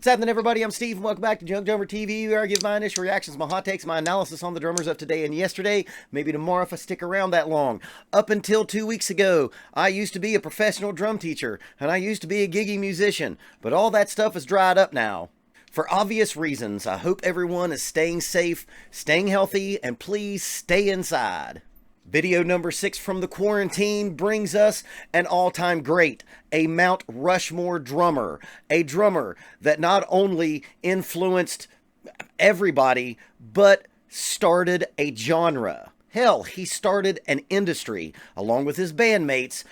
What's happening, everybody? I'm Steve, and welcome back to Junkdrummer TV, where I give my initial reactions, my hot takes, my analysis on the drummers of today and yesterday, maybe tomorrow if I stick around that long. Up until 2 weeks ago, I used to be a professional drum teacher, and I used to be a giggy musician, but all that stuff is dried up now. For obvious reasons, I hope everyone is staying safe, staying healthy, and please stay inside. Video number 6 from the quarantine brings us an all-time great, a Mount Rushmore drummer. A drummer that not only influenced everybody, but started a genre. Hell, he started an industry, along with his bandmates,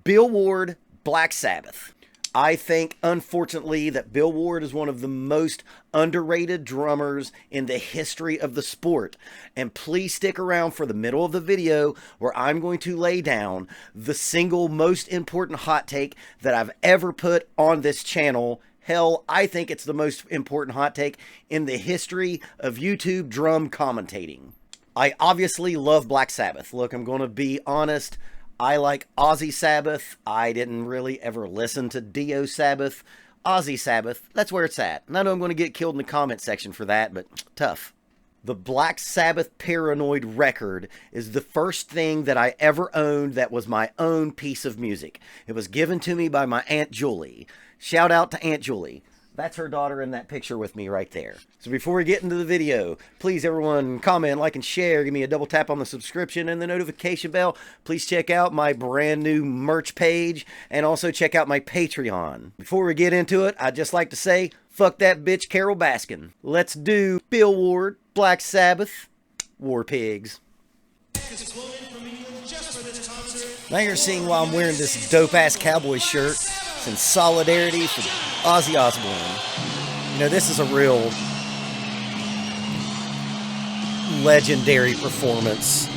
Bill Ward, Black Sabbath. I think, unfortunately, that Bill Ward is one of the most underrated drummers in the history of the sport. And please stick around for the middle of the video where I'm going to lay down the single most important hot take that I've ever put on this channel. Hell, I think it's the most important hot take in the history of YouTube drum commentating. I obviously love Black Sabbath. Look, I'm going to be honest. I like Ozzy Sabbath. I didn't really ever listen to Dio Sabbath. Ozzy Sabbath, that's where it's at. And I know I'm going to get killed in the comment section for that, but tough. The Black Sabbath Paranoid record is the first thing that I ever owned that was my own piece of music. It was given to me by my Aunt Julie. Shout out to Aunt Julie. That's her daughter in that picture with me right there. So before we get into the video, please everyone comment, like, and share. Give me a double tap on the subscription and the notification bell. Please check out my brand new merch page and also check out my Patreon. Before we get into it, I'd just like to say, fuck that bitch Carol Baskin. Let's do Bill Ward, Black Sabbath, War Pigs. Now you're seeing why I'm wearing this dope-ass cowboy shirt. It's in solidarity for Ozzy Osbourne. You know, this is a real legendary performance.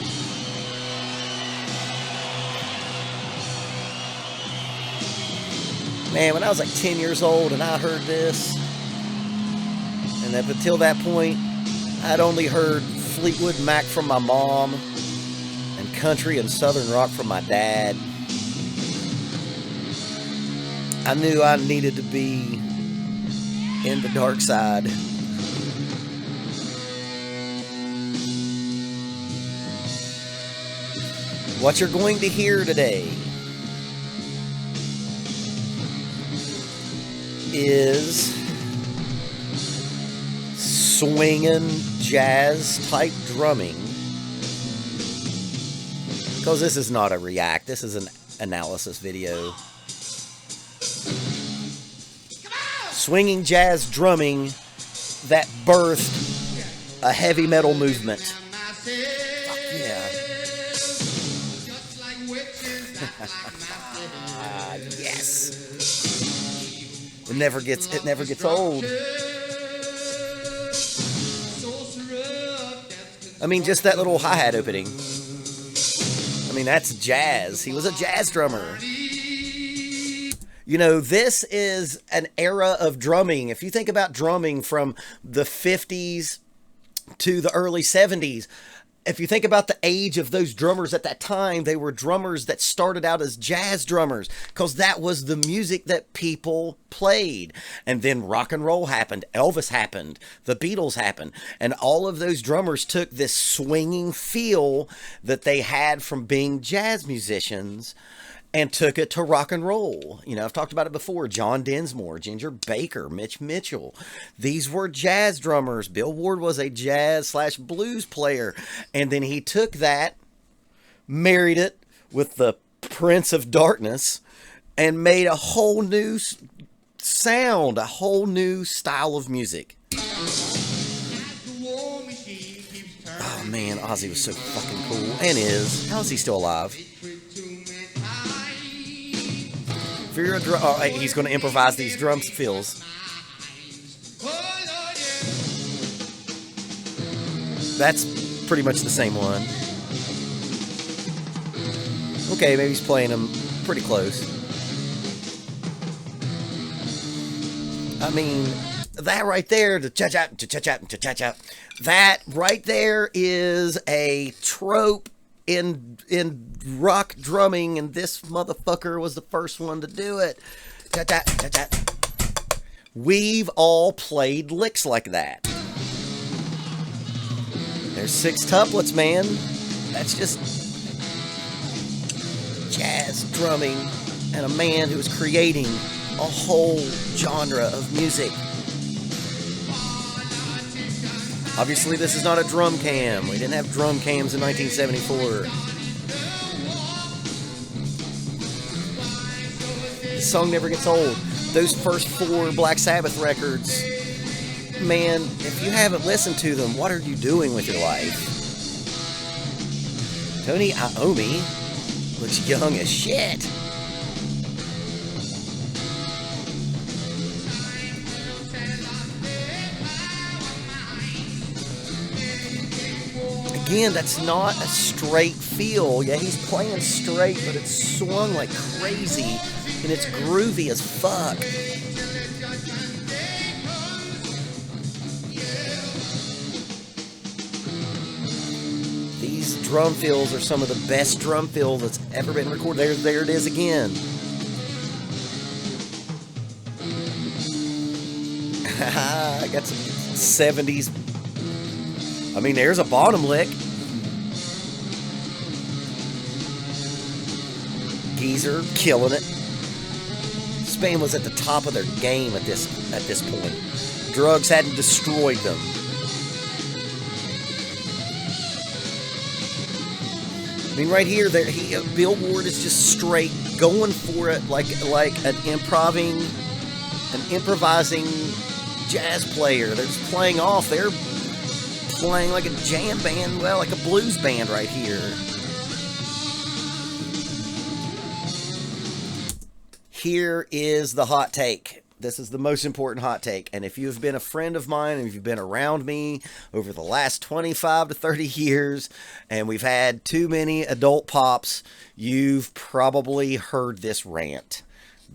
Man, when I was like 10 years old and I heard this, and up until that point, I'd only heard Fleetwood Mac from my mom and country and southern rock from my dad. I knew I needed to be in the dark side. What you're going to hear today is swinging jazz type drumming. Because this is not a react, this is an analysis video. Swinging jazz drumming that birthed a heavy metal movement. Fuck yeah. Yes. It never gets old. I mean, just that little hi-hat opening. I mean, that's jazz. He was a jazz drummer. You know, this is an era of drumming. If you think about drumming from the 50s to the early 70s, if you think about the age of those drummers at that time, they were drummers that started out as jazz drummers because that was the music that people played. And then rock and roll happened, Elvis happened, the Beatles happened, and all of those drummers took this swinging feel that they had from being jazz musicians and took it to rock and roll. You know, I've talked about it before. John Densmore, Ginger Baker, Mitch Mitchell. These were jazz drummers. Bill Ward was a jazz/blues player. And then he took that, married it with the Prince of Darkness, and made a whole new sound, a whole new style of music. Oh man, Ozzy was so fucking cool. And is. How is he still alive? If you're a he's going to improvise these drum fills. That's pretty much the same one. Okay, maybe he's playing them pretty close. I mean, that right there, the cha-cha, cha-cha-cha, cha-cha-cha, that right there is a trope in rock drumming, and this motherfucker was the first one to do it. Cha-cha, cha-cha. We've all played licks like that. There's 6 tuplets, man. That's just jazz drumming and a man who was creating a whole genre of music. Obviously, this is not a drum cam. We didn't have drum cams in 1974. This song never gets old. Those first 4 Black Sabbath records, man, if you haven't listened to them, what are you doing with your life? Tony Iommi looks young as shit. Again, that's not a straight feel. Yeah, he's playing straight, but it's swung like crazy, and it's groovy as fuck. These drum fills are some of the best drum fill that's ever been recorded. There it is again. I got some 70s. I mean, there's a bottom lick. Geezer killing it. Spain was at the top of their game at this point. Drugs hadn't destroyed them. I mean, right here, Bill Ward is just straight going for it, like an improvising jazz player. They're just playing off. They're playing like a jam band, well, like a blues band right here. Here is the hot take. This is the most important hot take. And if you've been a friend of mine, and if you've been around me over the last 25 to 30 years, and we've had too many adult pops, you've probably heard this rant.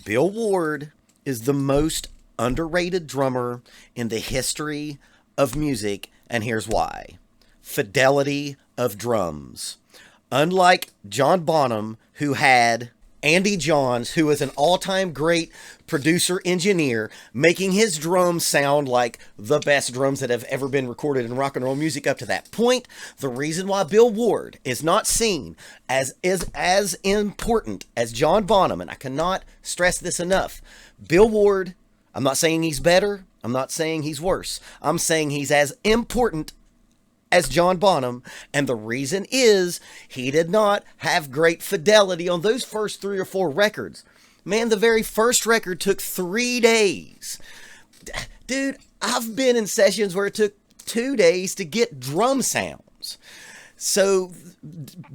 Bill Ward is the most underrated drummer in the history of music, and here's why. Fidelity of drums. Unlike John Bonham, who had Andy Johns, who is an all-time great producer-engineer, making his drums sound like the best drums that have ever been recorded in rock and roll music up to that point. The reason why Bill Ward is not seen as important as John Bonham, and I cannot stress this enough, Bill Ward, I'm not saying he's better, I'm not saying he's worse, I'm saying he's as important as John Bonham, and the reason is he did not have great fidelity on those first 3 or 4 records. Man, the very first record took 3 days. Dude, I've been in sessions where it took 2 days to get drum sounds. So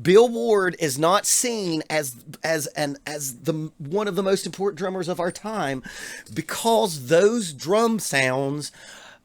Bill Ward is not seen as the one of the most important drummers of our time because those drum sounds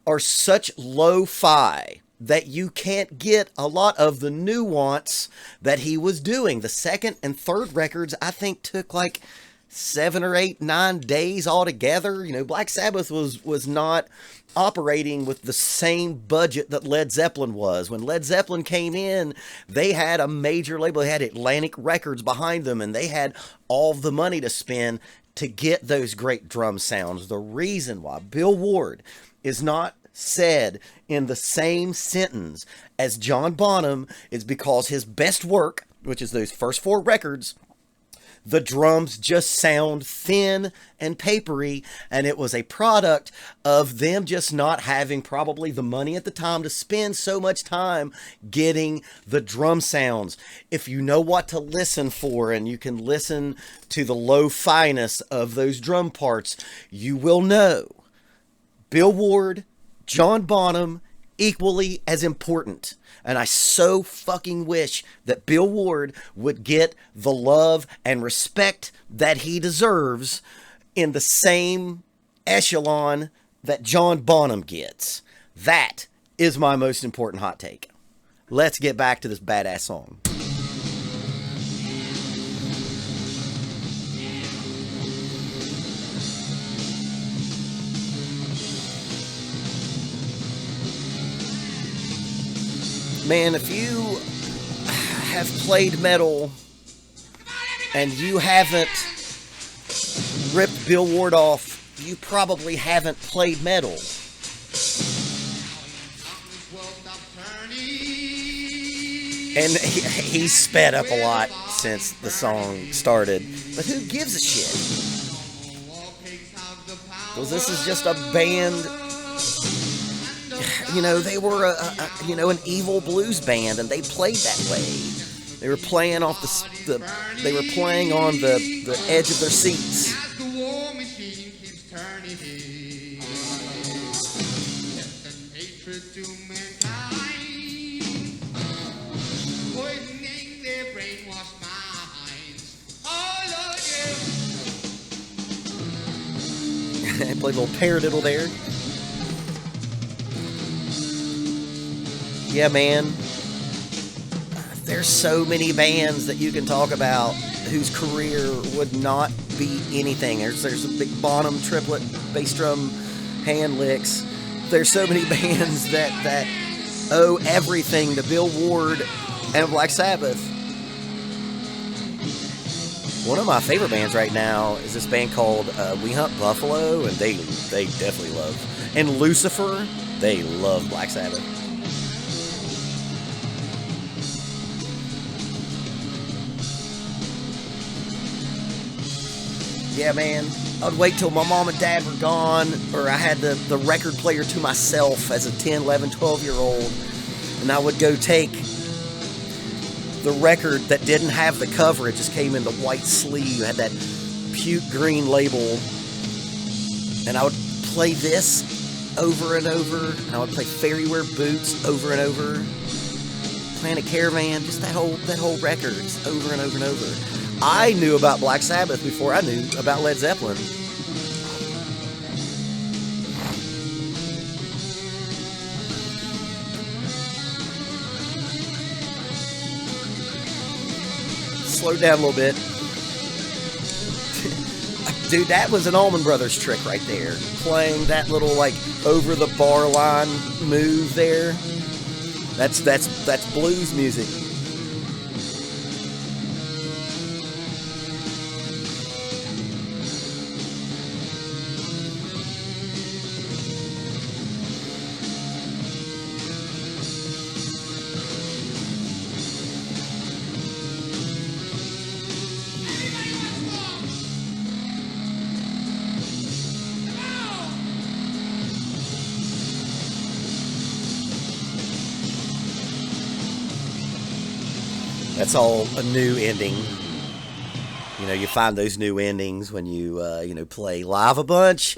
are such lo-fi that you can't get a lot of the nuance that he was doing. The second and third records, I think, took like 7 or 8, 9 days altogether. You know, Black Sabbath was not operating with the same budget that Led Zeppelin was. When Led Zeppelin came in, they had a major label. They had Atlantic Records behind them, and they had all the money to spend to get those great drum sounds. The reason why Bill Ward is not said in the same sentence as John Bonham is because his best work, which is those first 4 records, the drums just sound thin and papery, and it was a product of them just not having probably the money at the time to spend so much time getting the drum sounds. If you know what to listen for and you can listen to the lo-fi-ness of those drum parts, you will know Bill Ward, John Bonham, equally as important. And I so fucking wish that Bill Ward would get the love and respect that he deserves in the same echelon that John Bonham gets. That is my most important hot take. Let's get back to this badass song. Man, if you have played metal and you haven't ripped Bill Ward off you probably haven't played metal. And he's sped up a lot since the song started. But who gives a shit? Because this is just a band. You know, they were an evil blues band, and they played that way. They were playing off they were playing on the edge of their seats. Played a little paradiddle there. Yeah, man. There's so many bands that you can talk about whose career would not be anything. There's a big Bonham triplet bass drum hand licks. There's so many bands that owe everything to Bill Ward and Black Sabbath. One of my favorite bands right now is this band called We Hunt Buffalo, and they definitely love. And Lucifer, they love Black Sabbath. Yeah, man. I'd wait till my mom and dad were gone, or I had the record player to myself as a 10, 11, 12-year-old, and I would go take the record that didn't have the cover. It just came in the white sleeve, had that puke green label, and I would play this over and over. I would play Fairy Wear Boots over and over, Planet Caravan, just that whole record, just over and over and over. I knew about Black Sabbath before I knew about Led Zeppelin. Slow down a little bit. Dude, that was an Allman Brothers trick right there. Playing that little, like, over the bar line move there. That's blues music. That's all a new ending. You know, you find those new endings when you, play live a bunch.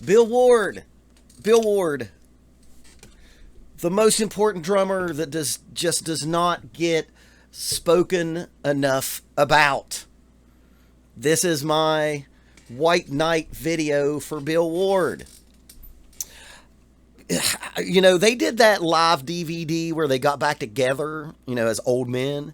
Bill Ward. The most important drummer that just does not get spoken enough about. This is my White Knight video for Bill Ward. You know, they did that live DVD where they got back together, as old men.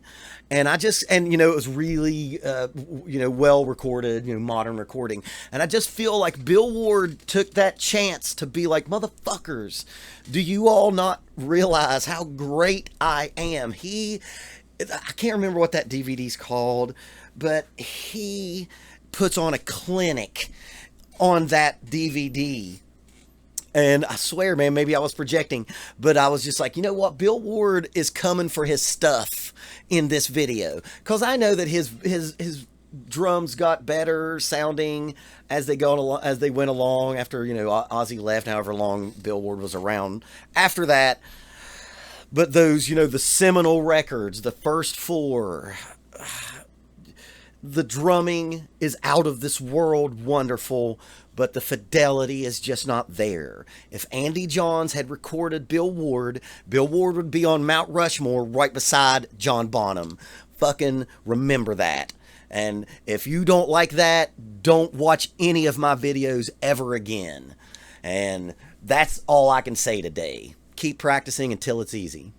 And it was really, well recorded, modern recording. And I just feel like Bill Ward took that chance to be like, motherfuckers, do you all not realize how great I am? I can't remember what that DVD's called, but he puts on a clinic on that DVD. And I swear, man, maybe I was projecting, but I was just like, you know what? Bill Ward is coming for his stuff in this video. Because I know that his drums got better sounding as they went along after, Ozzy left, however long Bill Ward was around after that. But those, the seminal records, the first four, the drumming is out of this world wonderful, but the fidelity is just not there. If Andy Johns had recorded Bill Ward would be on Mount Rushmore right beside John Bonham. Fucking remember that. And if you don't like that, don't watch any of my videos ever again. And that's all I can say today. Keep practicing until it's easy.